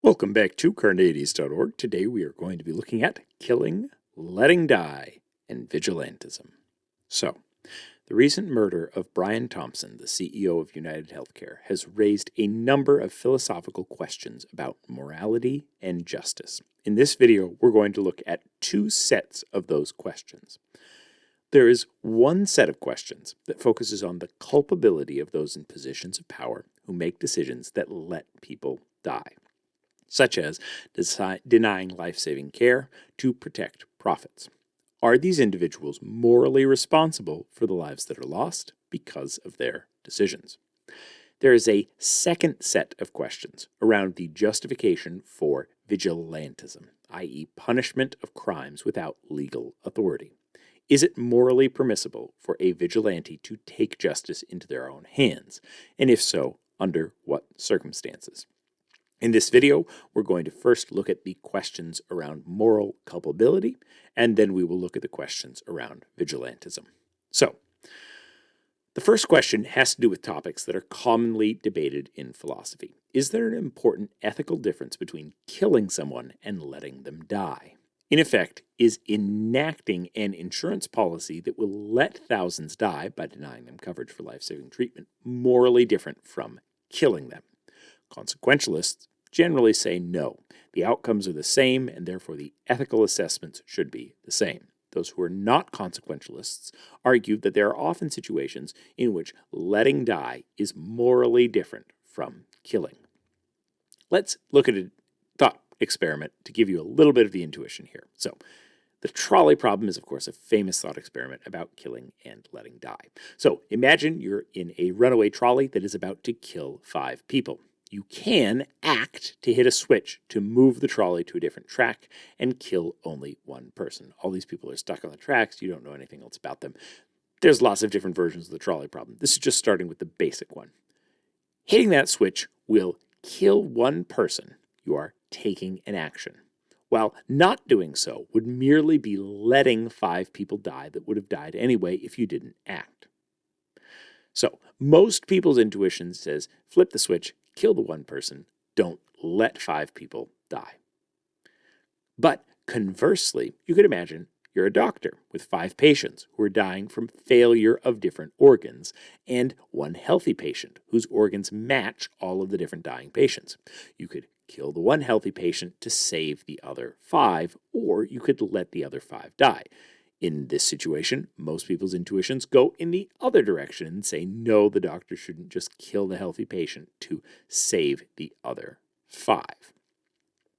Welcome back to Carneades.org. Today we are going to be looking at killing, letting die, and vigilantism. So, the recent murder of Brian Thompson, the CEO of UnitedHealthcare, has raised a number of philosophical questions about morality and justice. In this video, we're going to look at two sets of those questions. There is one set of questions that focuses on the culpability of those in positions of power who make decisions that let people die, such as denying life-saving care to protect profits. Are these individuals morally responsible for the lives that are lost because of their decisions? There is a second set of questions around the justification for vigilantism, i.e., punishment of crimes without legal authority. Is it morally permissible for a vigilante to take justice into their own hands? And if so, under what circumstances? In this video, we're going to first look at the questions around moral culpability, and then we will look at the questions around vigilantism. So, the first question has to do with topics that are commonly debated in philosophy. Is there an important ethical difference between killing someone and letting them die? In effect, is enacting an insurance policy that will let thousands die by denying them coverage for life-saving treatment morally different from killing them? Consequentialists generally say no. The outcomes are the same, and therefore the ethical assessments should be the same. Those who are not consequentialists argue that there are often situations in which letting die is morally different from killing. Let's look at a thought experiment to give you a little bit of the intuition here. So, the trolley problem is, of course, a famous thought experiment about killing and letting die. So, imagine you're in a runaway trolley that is about to kill 5 people. You can act to hit a switch to move the trolley to a different track and kill only one person. All these people are stuck on the tracks. You don't know anything else about them. There's lots of different versions of the trolley problem. This is just starting with the basic one. Hitting that switch will kill one person. You are taking an action, while not doing so would merely be letting 5 people die that would have died anyway if you didn't act. So most people's intuition says flip the switch, kill the one person, don't let 5 people die. But conversely, you could imagine you're a doctor with 5 patients who are dying from failure of different organs and one healthy patient whose organs match all of the different dying patients. You could kill the one healthy patient to save the other 5, or you could let the other 5 die. In this situation, most people's intuitions go in the other direction and say, no, the doctor shouldn't just kill the healthy patient to save the other 5.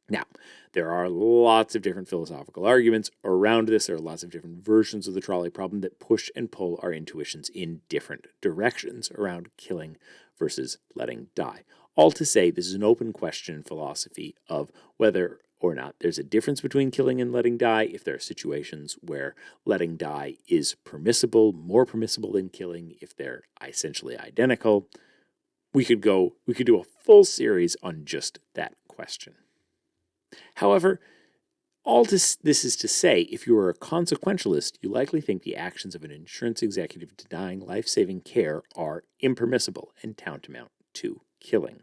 Now, there are lots of different philosophical arguments around this. There are lots of different versions of the trolley problem that push and pull our intuitions in different directions around killing versus letting die. All to say, this is an open question in philosophy of whether or not there's a difference between killing and letting die, if there are situations where letting die is permissible, more permissible than killing, if they're essentially identical. We could do a full series on just that question. However, this is to say, if you are a consequentialist, you likely think the actions of an insurance executive denying life-saving care are impermissible and tantamount to killing.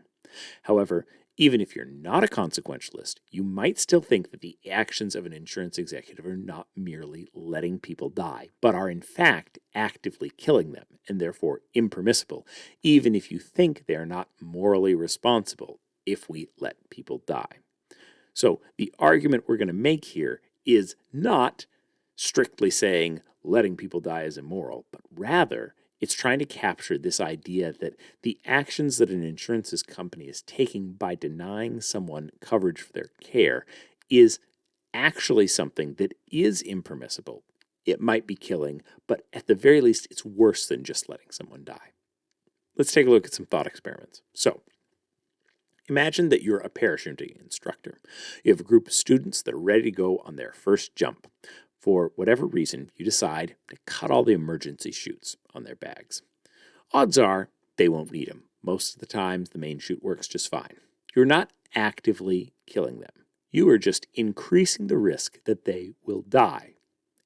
However, even if you're not a consequentialist, you might still think that the actions of an insurance executive are not merely letting people die, but are in fact actively killing them, and therefore impermissible, even if you think they are not morally responsible if we let people die. So the argument we're going to make here is not strictly saying letting people die is immoral, but rather it's trying to capture this idea that the actions that an insurance company is taking by denying someone coverage for their care is actually something that is impermissible. It might be killing, but at the very least, it's worse than just letting someone die. Let's take a look at some thought experiments. So, imagine that you're a parachuting instructor. You have a group of students that are ready to go on their first jump. For whatever reason, you decide to cut all the emergency chutes on their bags. Odds are they won't need them. Most of the times, the main chute works just fine. You're not actively killing them. You are just increasing the risk that they will die.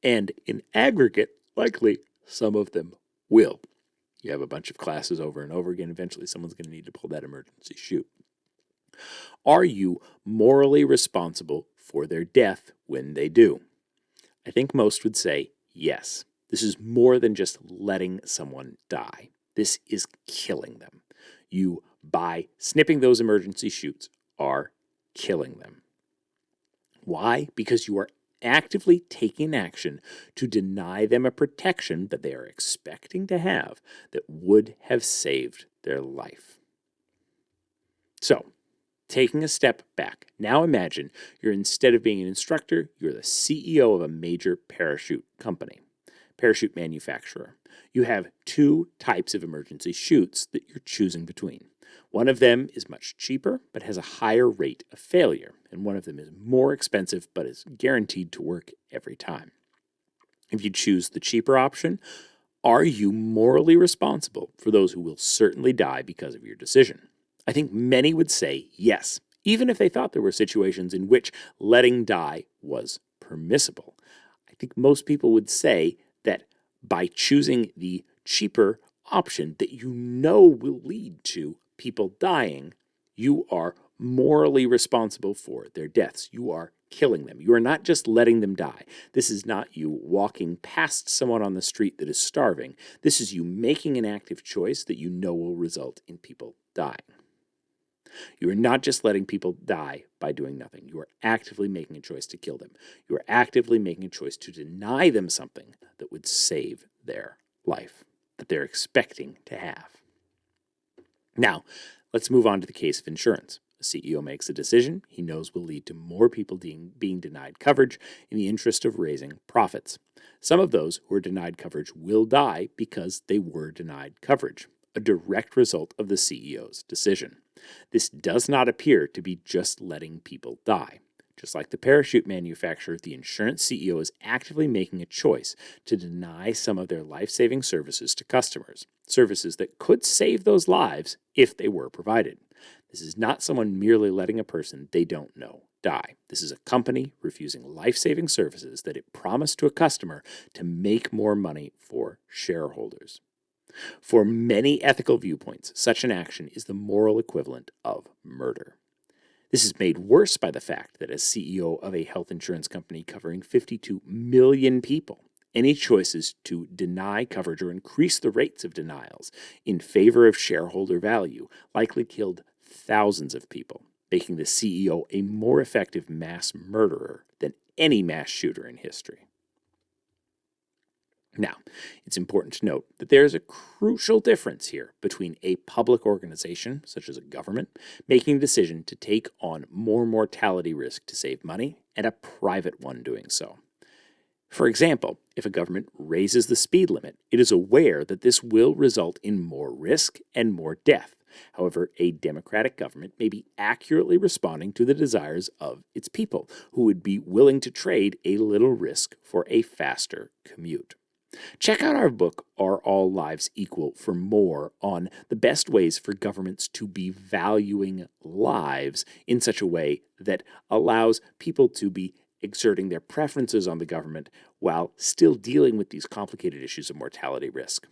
And in aggregate, likely some of them will. You have a bunch of classes over and over again. Eventually, someone's going to need to pull that emergency chute. Are you morally responsible for their death when they do? I think most would say yes. This is more than just letting someone die. This is killing them. You, by snipping those emergency chutes, are killing them. Why? Because you are actively taking action to deny them a protection that they are expecting to have that would have saved their life. So, taking a step back, now imagine you're, instead of being an instructor, you're the CEO of a major parachute company, parachute manufacturer. You have two types of emergency chutes that you're choosing between. One of them is much cheaper but has a higher rate of failure, and one of them is more expensive but is guaranteed to work every time. If you choose the cheaper option, are you morally responsible for those who will certainly die because of your decision? I think many would say yes, even if they thought there were situations in which letting die was permissible. I think most people would say that by choosing the cheaper option that you know will lead to people dying, you are morally responsible for their deaths. You are killing them. You are not just letting them die. This is not you walking past someone on the street that is starving. This is you making an active choice that you know will result in people dying. You are not just letting people die by doing nothing. You are actively making a choice to kill them. You are actively making a choice to deny them something that would save their life, that they're expecting to have. Now, let's move on to the case of insurance. A CEO makes a decision he knows will lead to more people being denied coverage in the interest of raising profits. Some of those who are denied coverage will die because they were denied coverage, a direct result of the CEO's decision. This does not appear to be just letting people die. Just like the parachute manufacturer, the insurance CEO is actively making a choice to deny some of their life-saving services to customers, services that could save those lives if they were provided. This is not someone merely letting a person they don't know die. This is a company refusing life-saving services that it promised to a customer to make more money for shareholders. For many ethical viewpoints, such an action is the moral equivalent of murder. This is made worse by the fact that as CEO of a health insurance company covering 52 million people, any choices to deny coverage or increase the rates of denials in favor of shareholder value likely killed thousands of people, making the CEO a more effective mass murderer than any mass shooter in history. Now, it's important to note that there is a crucial difference here between a public organization, such as a government, making a decision to take on more mortality risk to save money, and a private one doing so. For example, if a government raises the speed limit, it is aware that this will result in more risk and more death. However, a democratic government may be accurately responding to the desires of its people, who would be willing to trade a little risk for a faster commute. Check out our book, Are All Lives Equal, for more on the best ways for governments to be valuing lives in such a way that allows people to be exerting their preferences on the government while still dealing with these complicated issues of mortality risk.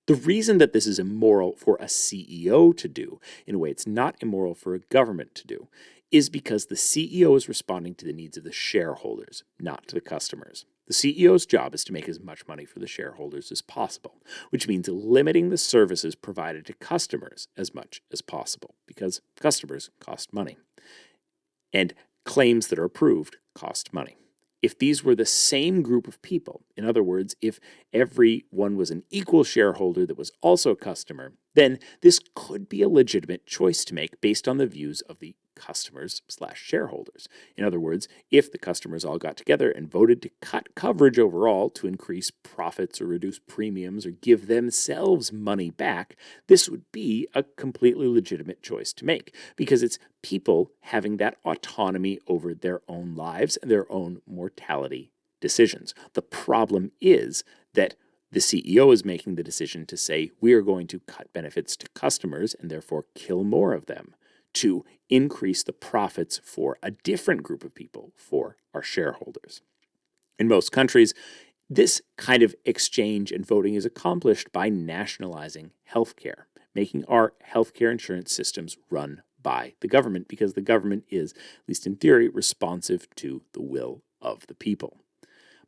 The reason that this is immoral for a CEO to do, in a way it's not immoral for a government to do, is because the CEO is responding to the needs of the shareholders, not to the customers. The CEO's job is to make as much money for the shareholders as possible, which means limiting the services provided to customers as much as possible, because customers cost money. And claims that are approved cost money. If these were the same group of people, in other words, if everyone was an equal shareholder that was also a customer, then this could be a legitimate choice to make based on the views of the customers/shareholders. In other words, if the customers all got together and voted to cut coverage overall to increase profits or reduce premiums or give themselves money back, this would be a completely legitimate choice to make, because it's people having that autonomy over their own lives and their own mortality decisions. The problem is that the CEO is making the decision to say, we are going to cut benefits to customers and therefore kill more of them, to increase the profits for a different group of people, for our shareholders. In most countries, this kind of exchange and voting is accomplished by nationalizing healthcare, making our healthcare insurance systems run by the government because the government is, at least in theory, responsive to the will of the people.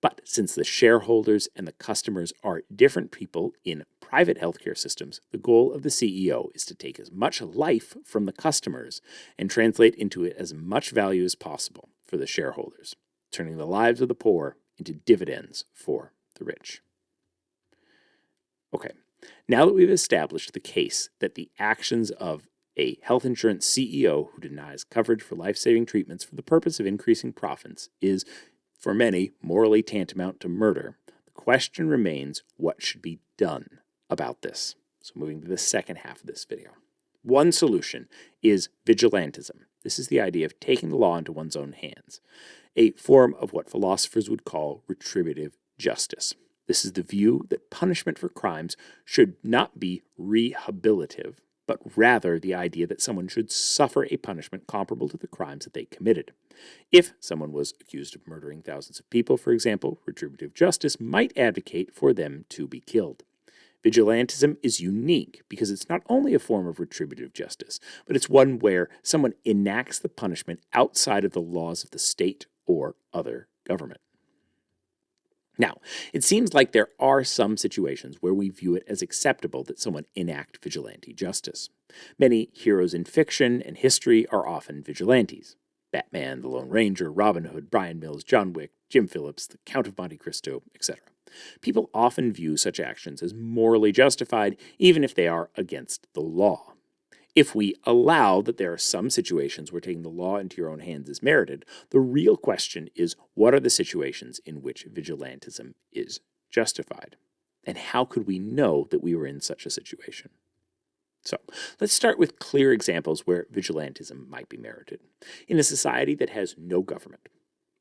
But since the shareholders and the customers are different people in private healthcare systems, the goal of the CEO is to take as much life from the customers and translate into it as much value as possible for the shareholders, turning the lives of the poor into dividends for the rich. Okay, now that we've established the case that the actions of a health insurance CEO who denies coverage for life-saving treatments for the purpose of increasing profits is, for many, morally tantamount to murder, the question remains what should be done about this. So moving to the second half of this video. One solution is vigilantism. This is the idea of taking the law into one's own hands, a form of what philosophers would call retributive justice. This is the view that punishment for crimes should not be rehabilitative, but rather the idea that someone should suffer a punishment comparable to the crimes that they committed. If someone was accused of murdering thousands of people, for example, retributive justice might advocate for them to be killed. Vigilantism is unique because it's not only a form of retributive justice, but it's one where someone enacts the punishment outside of the laws of the state or other government. Now, it seems like there are some situations where we view it as acceptable that someone enact vigilante justice. Many heroes in fiction and history are often vigilantes. Batman, the Lone Ranger, Robin Hood, Brian Mills, John Wick, Jim Phillips, the Count of Monte Cristo, etc. People often view such actions as morally justified, even if they are against the law. If we allow that there are some situations where taking the law into your own hands is merited, the real question is what are the situations in which vigilantism is justified? And how could we know that we were in such a situation? So let's start with clear examples where vigilantism might be merited. In a society that has no government,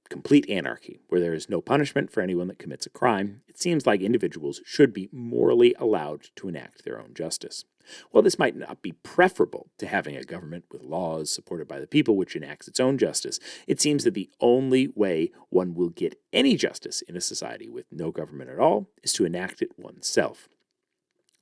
complete anarchy, where there is no punishment for anyone that commits a crime, it seems like individuals should be morally allowed to enact their own justice. While this might not be preferable to having a government with laws supported by the people which enacts its own justice, it seems that the only way one will get any justice in a society with no government at all is to enact it oneself.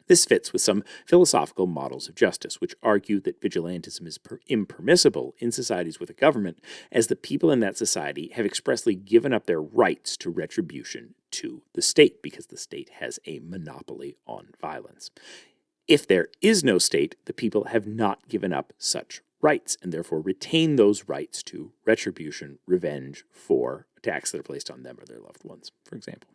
This fits with some philosophical models of justice, which argue that vigilantism is impermissible in societies with a government, as the people in that society have expressly given up their rights to retribution to the state, because the state has a monopoly on violence. If there is no state, the people have not given up such rights, and therefore retain those rights to retribution, revenge for attacks that are placed on them or their loved ones, for example.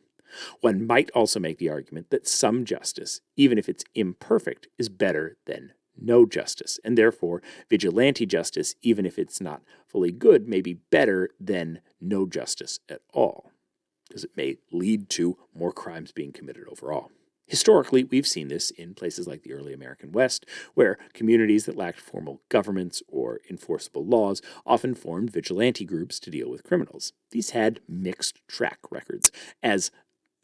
One might also make the argument that some justice, even if it's imperfect, is better than no justice, and therefore vigilante justice, even if it's not fully good, may be better than no justice at all, because it may lead to more crimes being committed overall. Historically, we've seen this in places like the early American West, where communities that lacked formal governments or enforceable laws often formed vigilante groups to deal with criminals. These had mixed track records, as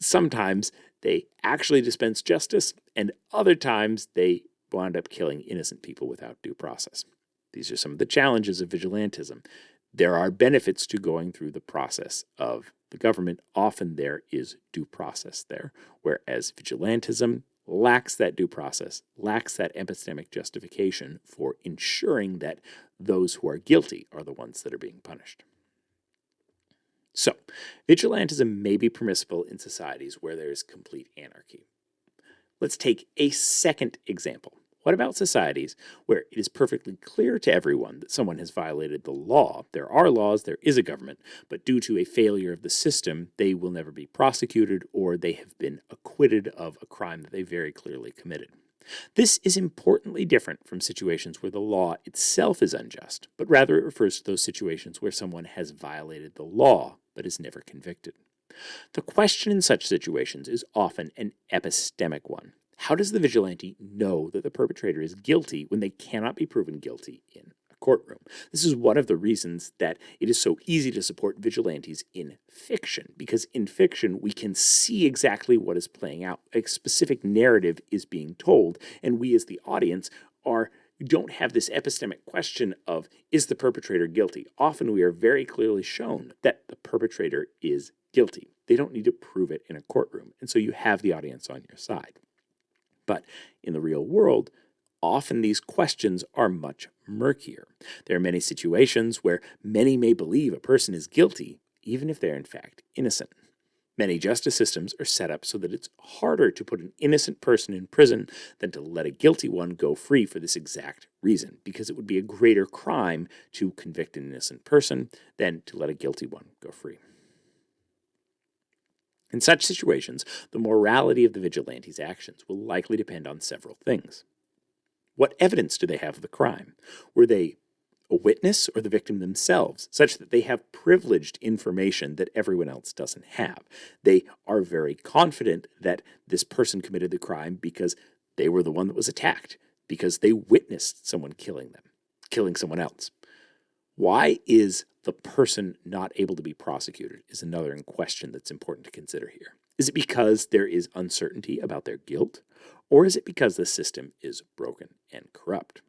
sometimes they actually dispensed justice, and other times they wound up killing innocent people without due process. These are some of the challenges of vigilantism. There are benefits to going through the process of the government. Often there is due process there, whereas vigilantism lacks that due process, lacks that epistemic justification for ensuring that those who are guilty are the ones that are being punished. So, vigilantism may be permissible in societies where there is complete anarchy. Let's take a second example. What about societies where it is perfectly clear to everyone that someone has violated the law? There are laws, there is a government, but due to a failure of the system, they will never be prosecuted, or they have been acquitted of a crime that they very clearly committed. This is importantly different from situations where the law itself is unjust, but rather it refers to those situations where someone has violated the law but is never convicted. The question in such situations is often an epistemic one. How does the vigilante know that the perpetrator is guilty when they cannot be proven guilty in a courtroom? This is one of the reasons that it is so easy to support vigilantes in fiction, because in fiction we can see exactly what is playing out. A specific narrative is being told, and we as the audience don't have this epistemic question of, is the perpetrator guilty? Often we are very clearly shown that the perpetrator is guilty. They don't need to prove it in a courtroom, and so you have the audience on your side. But in the real world, often these questions are much murkier. There are many situations where many may believe a person is guilty, even if they're in fact innocent. Many justice systems are set up so that it's harder to put an innocent person in prison than to let a guilty one go free for this exact reason, because it would be a greater crime to convict an innocent person than to let a guilty one go free. In such situations, the morality of the vigilante's actions will likely depend on several things. What evidence do they have of the crime? Were they a witness or the victim themselves, such that they have privileged information that everyone else doesn't have? They are very confident that this person committed the crime because they were the one that was attacked, because they witnessed someone killing someone else. Why is the person not able to be prosecuted is another question that's important to consider here. Is it because there is uncertainty about their guilt, or is it because the system is broken and corrupt?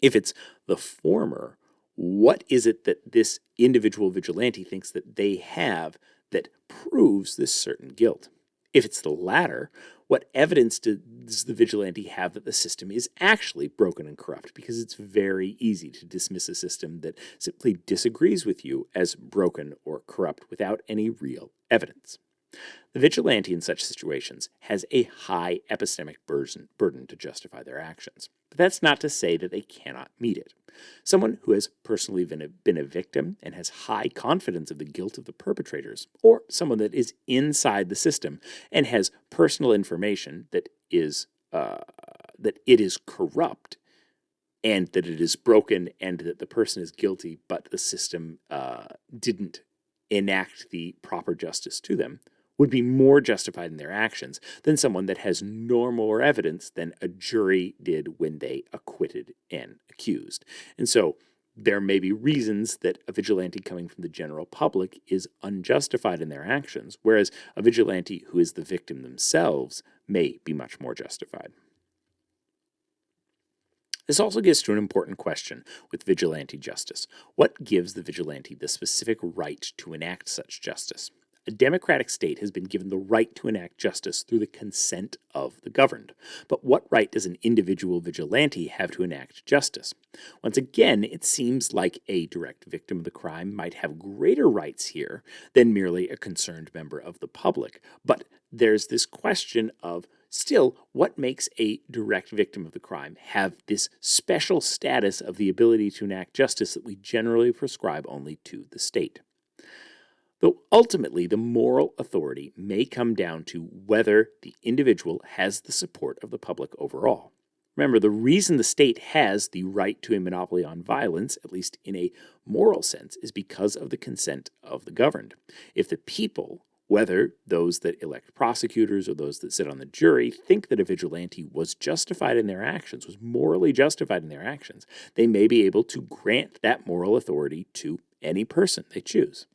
If it's the former, what is it that this individual vigilante thinks that they have that proves this certain guilt? If it's the latter, what evidence does the vigilante have that the system is actually broken and corrupt? Because it's very easy to dismiss a system that simply disagrees with you as broken or corrupt without any real evidence. The vigilante in such situations has a high epistemic burden to justify their actions. But that's not to say that they cannot meet it. Someone who has personally been a victim and has high confidence of the guilt of the perpetrators, or someone that is inside the system and has personal information that it is corrupt and that it is broken and that the person is guilty, but the system didn't enact the proper justice to them, would be more justified in their actions than someone that has no more evidence than a jury did when they acquitted an accused. And so there may be reasons that a vigilante coming from the general public is unjustified in their actions, whereas a vigilante who is the victim themselves may be much more justified. This also gets to an important question with vigilante justice. What gives the vigilante the specific right to enact such justice? A democratic state has been given the right to enact justice through the consent of the governed. But what right does an individual vigilante have to enact justice? Once again, it seems like a direct victim of the crime might have greater rights here than merely a concerned member of the public. But there's this question of, still, what makes a direct victim of the crime have this special status of the ability to enact justice that we generally prescribe only to the state? Though ultimately the moral authority may come down to whether the individual has the support of the public overall. Remember, the reason the state has the right to a monopoly on violence, at least in a moral sense, is because of the consent of the governed. If the people, whether those that elect prosecutors or those that sit on the jury, think that a vigilante was justified in their actions, was morally justified in their actions, they may be able to grant that moral authority to any person they choose.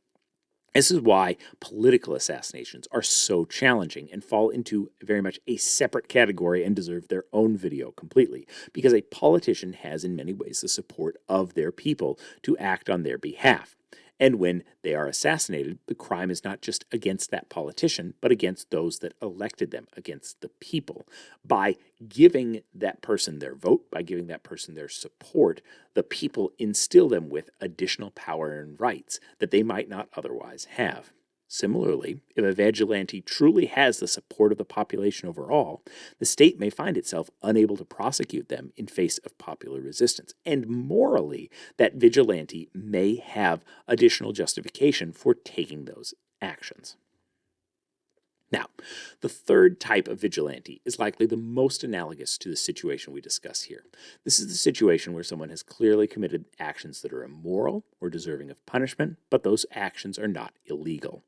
This is why political assassinations are so challenging and fall into very much a separate category and deserve their own video completely, because a politician has in many ways the support of their people to act on their behalf. And when they are assassinated, the crime is not just against that politician, but against those that elected them, against the people. By giving that person their vote, by giving that person their support, the people instill them with additional power and rights that they might not otherwise have. Similarly, if a vigilante truly has the support of the population overall, the state may find itself unable to prosecute them in face of popular resistance. And morally, that vigilante may have additional justification for taking those actions. Now, the third type of vigilante is likely the most analogous to the situation we discuss here. This is the situation where someone has clearly committed actions that are immoral or deserving of punishment, but those actions are not illegal.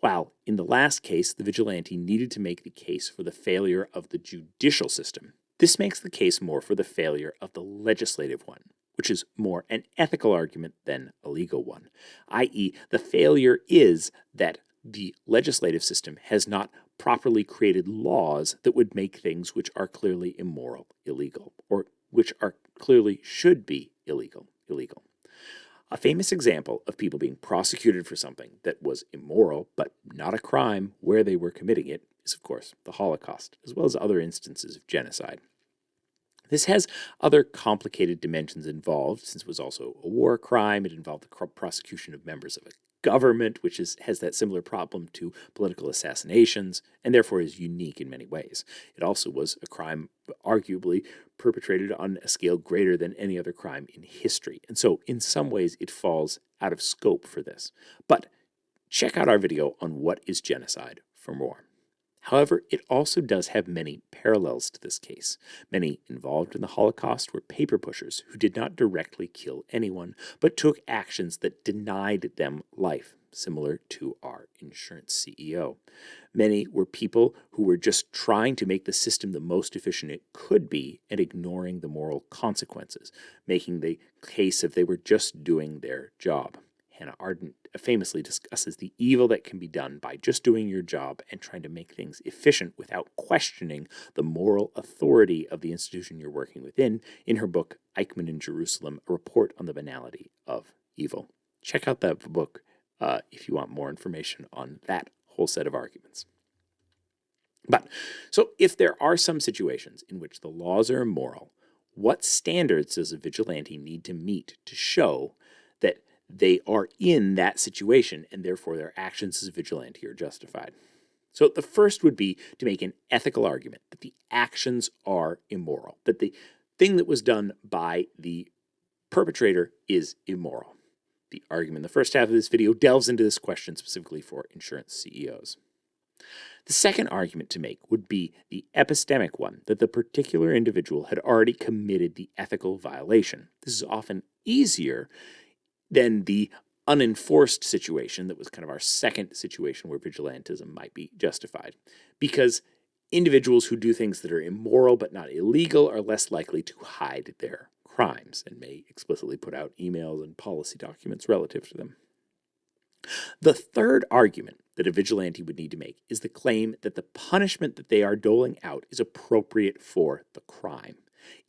While in the last case, the vigilante needed to make the case for the failure of the judicial system, this makes the case more for the failure of the legislative one, which is more an ethical argument than a legal one, i.e., the failure is that the legislative system has not properly created laws that would make things which are clearly immoral illegal, or which are clearly should be illegal. A famous example of people being prosecuted for something that was immoral but not a crime where they were committing it is, of course, the Holocaust, as well as other instances of genocide. This has other complicated dimensions involved, since it was also a war crime. It involved the prosecution of members of a government, which has that similar problem to political assassinations, and therefore is unique in many ways. It also was a crime arguably perpetrated on a scale greater than any other crime in history. And so in some ways it falls out of scope for this. But check out our video on what is genocide for more. However, it also does have many parallels to this case. Many involved in the Holocaust were paper pushers who did not directly kill anyone, but took actions that denied them life, similar to our insurance CEO. Many were people who were just trying to make the system the most efficient it could be and ignoring the moral consequences, making the case if they were just doing their job. Hannah Arendt famously discusses the evil that can be done by just doing your job and trying to make things efficient without questioning the moral authority of the institution you're working within in her book, Eichmann in Jerusalem, A Report on the Banality of Evil. Check out that book if you want more information on that whole set of arguments. So if there are some situations in which the laws are immoral, what standards does a vigilante need to meet to show that they are in that situation and therefore their actions as a vigilante are justified? So the first would be to make an ethical argument that the actions are immoral, that the thing that was done by the perpetrator is immoral. The argument in the first half of this video delves into this question specifically for insurance CEOs. The second argument to make would be the epistemic one, that the particular individual had already committed the ethical violation. This is often easier than the unenforced situation that was kind of our second situation where vigilantism might be justified, because individuals who do things that are immoral but not illegal are less likely to hide their crimes and may explicitly put out emails and policy documents relative to them. The third argument that a vigilante would need to make is the claim that the punishment that they are doling out is appropriate for the crime.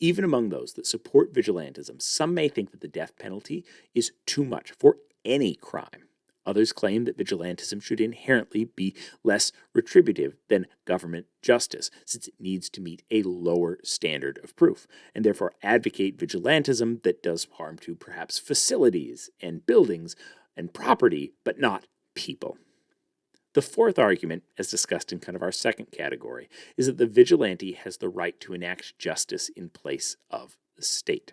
Even among those that support vigilantism, some may think that the death penalty is too much for any crime. Others claim that vigilantism should inherently be less retributive than government justice, since it needs to meet a lower standard of proof, and therefore advocate vigilantism that does harm to perhaps facilities and buildings and property, but not people. The fourth argument, as discussed in kind of our second category, is that the vigilante has the right to enact justice in place of the state.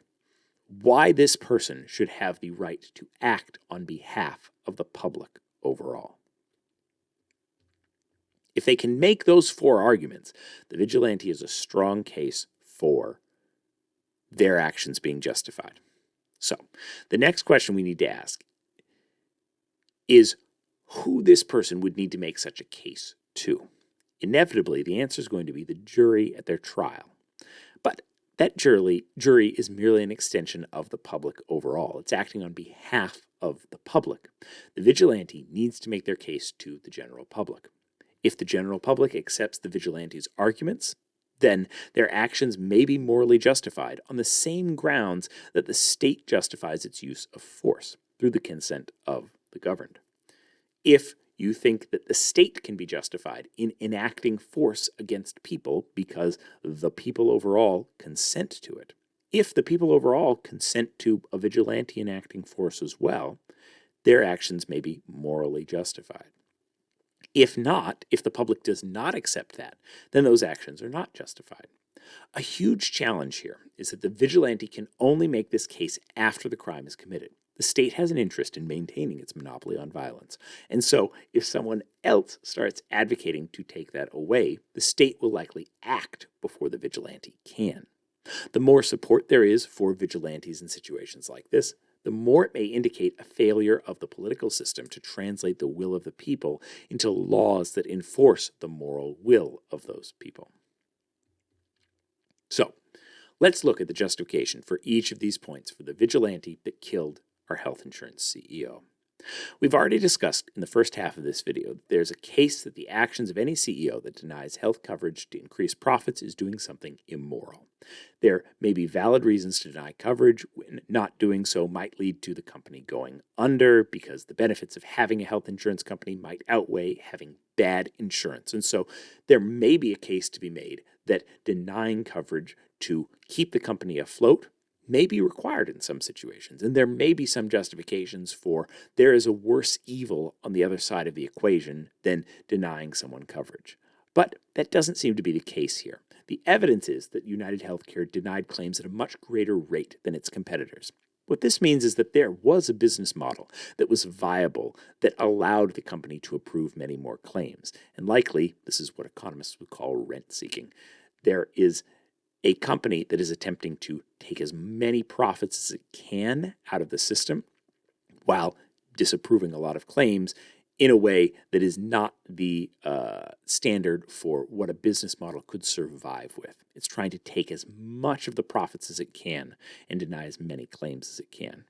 Why this person should have the right to act on behalf of the public overall. If they can make those four arguments, the vigilante is a strong case for their actions being justified. So, the next question we need to ask is who this person would need to make such a case to. Inevitably, the answer is going to be the jury at their trial. But that jury is merely an extension of the public overall. It's acting on behalf of the public. The vigilante needs to make their case to the general public. If the general public accepts the vigilante's arguments, then their actions may be morally justified on the same grounds that the state justifies its use of force through the consent of the governed. If you think that the state can be justified in enacting force against people because the people overall consent to it, if the people overall consent to a vigilante enacting force as well, their actions may be morally justified. If not, if the public does not accept that, then those actions are not justified. A huge challenge here is that the vigilante can only make this case after the crime is committed. The state has an interest in maintaining its monopoly on violence. And so if someone else starts advocating to take that away, the state will likely act before the vigilante can. The more support there is for vigilantes in situations like this, the more it may indicate a failure of the political system to translate the will of the people into laws that enforce the moral will of those people. So, let's look at the justification for each of these points for the vigilante that killed our health insurance CEO. We've already discussed in the first half of this video that there's a case that the actions of any CEO that denies health coverage to increase profits is doing something immoral. There may be valid reasons to deny coverage when not doing so might lead to the company going under because the benefits of having a health insurance company might outweigh having bad insurance. And so there may be a case to be made that denying coverage to keep the company afloat may be required in some situations, and there may be some justifications for there is a worse evil on the other side of the equation than denying someone coverage. But that doesn't seem to be the case here. The evidence is that UnitedHealthcare denied claims at a much greater rate than its competitors. What this means is that there was a business model that was viable, that allowed the company to approve many more claims. And likely, this is what economists would call rent-seeking. There is a company that is attempting to take as many profits as it can out of the system while disapproving a lot of claims in a way that is not the standard for what a business model could survive with. It's trying to take as much of the profits as it can and deny as many claims as it can,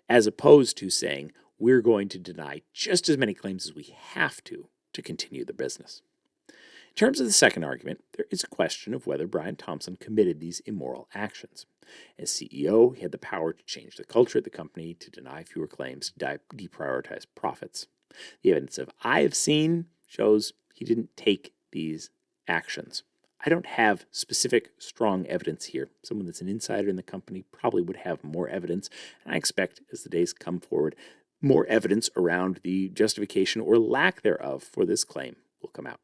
as opposed to saying, we're going to deny just as many claims as we have to continue the business. In terms of the second argument, there is a question of whether Brian Thompson committed these immoral actions. As CEO, he had the power to change the culture at the company, to deny fewer claims, to deprioritize profits. The evidence I have seen shows he didn't take these actions. I don't have specific, strong evidence here. Someone that's an insider in the company probably would have more evidence, and I expect, as the days come forward, more evidence around the justification or lack thereof for this claim will come out.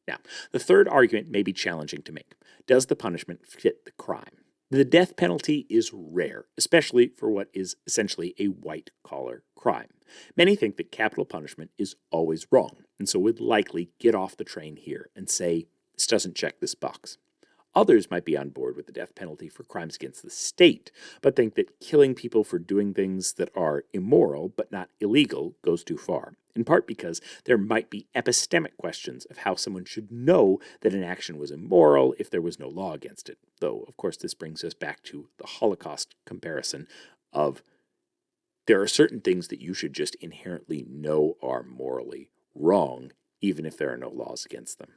Now, the third argument may be challenging to make. Does the punishment fit the crime? The death penalty is rare, especially for what is essentially a white-collar crime. Many think that capital punishment is always wrong, and so would likely get off the train here and say, this doesn't check this box. Others might be on board with the death penalty for crimes against the state, but think that killing people for doing things that are immoral but not illegal goes too far, in part because there might be epistemic questions of how someone should know that an action was immoral if there was no law against it. Though, of course, this brings us back to the Holocaust comparison of there are certain things that you should just inherently know are morally wrong, even if there are no laws against them.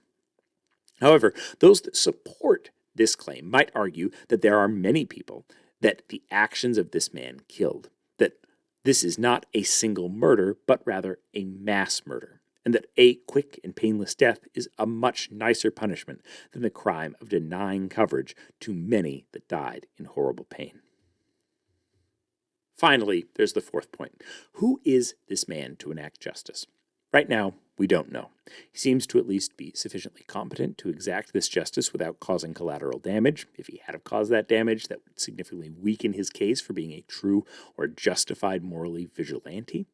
However, those that support this claim might argue that there are many people that the actions of this man killed, that this is not a single murder, but rather a mass murder, and that a quick and painless death is a much nicer punishment than the crime of denying coverage to many that died in horrible pain. Finally, there's the fourth point. Who is this man to enact justice? Right now, we don't know. He seems to at least be sufficiently competent to exact this justice without causing collateral damage. If he had have caused that damage, that would significantly weaken his case for being a true or justified morally vigilante.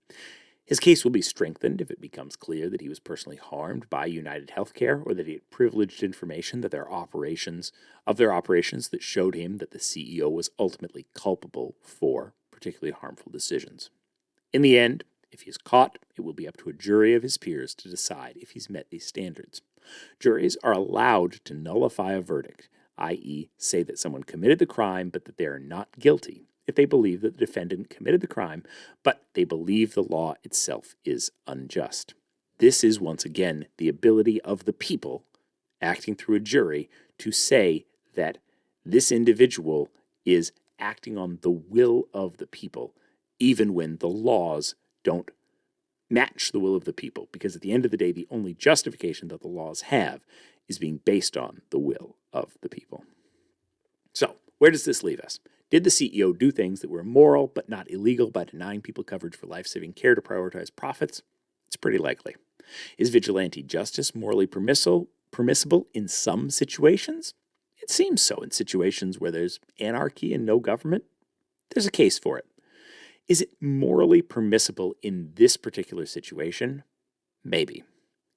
His case will be strengthened if it becomes clear that he was personally harmed by UnitedHealthcare or that he had privileged information that their operations that showed him that the CEO was ultimately culpable for particularly harmful decisions. In the end, if he is caught, it will be up to a jury of his peers to decide if he's met these standards. Juries are allowed to nullify a verdict, i.e., say that someone committed the crime but that they are not guilty, if they believe that the defendant committed the crime but they believe the law itself is unjust. This is, once again, the ability of the people, acting through a jury, to say that this individual is acting on the will of the people, even when the laws don't match the will of the people, because at the end of the day, the only justification that the laws have is being based on the will of the people. So, where does this leave us? Did the CEO do things that were immoral but not illegal by denying people coverage for life-saving care to prioritize profits? It's pretty likely. Is vigilante justice morally permissible in some situations? It seems so. In situations where there's anarchy and no government, there's a case for it. Is it morally permissible in this particular situation? Maybe.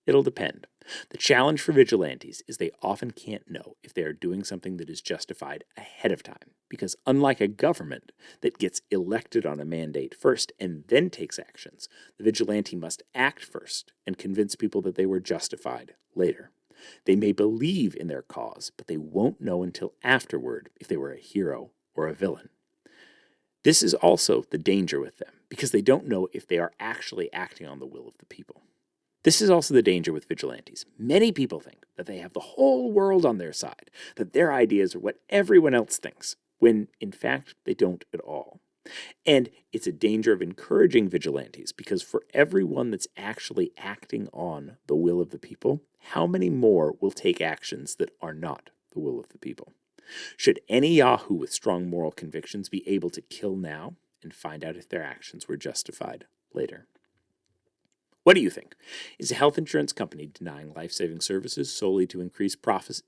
It'll depend. The challenge for vigilantes is they often can't know if they are doing something that is justified ahead of time, because unlike a government that gets elected on a mandate first and then takes actions, the vigilante must act first and convince people that they were justified later. They may believe in their cause, but they won't know until afterward if they were a hero or a villain. This is also the danger with them, because they don't know if they are actually acting on the will of the people. This is also the danger with vigilantes. Many people think that they have the whole world on their side, that their ideas are what everyone else thinks, when in fact they don't at all. And it's a danger of encouraging vigilantes, because for everyone that's actually acting on the will of the people, how many more will take actions that are not the will of the people? Should any Yahoo with strong moral convictions be able to kill now and find out if their actions were justified later? What do you think? Is a health insurance company denying life-saving services solely to increase profits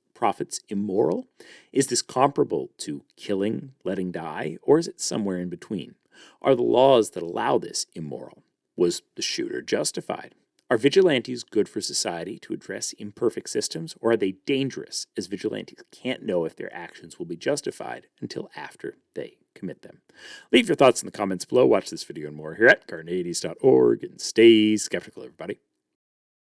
immoral? Is this comparable to killing, letting die, or is it somewhere in between? Are the laws that allow this immoral? Was the shooter justified? Are vigilantes good for society to address imperfect systems, or are they dangerous, as vigilantes can't know if their actions will be justified until after they commit them? Leave your thoughts in the comments below. Watch this video and more here at Carneades.org, and stay skeptical, everybody.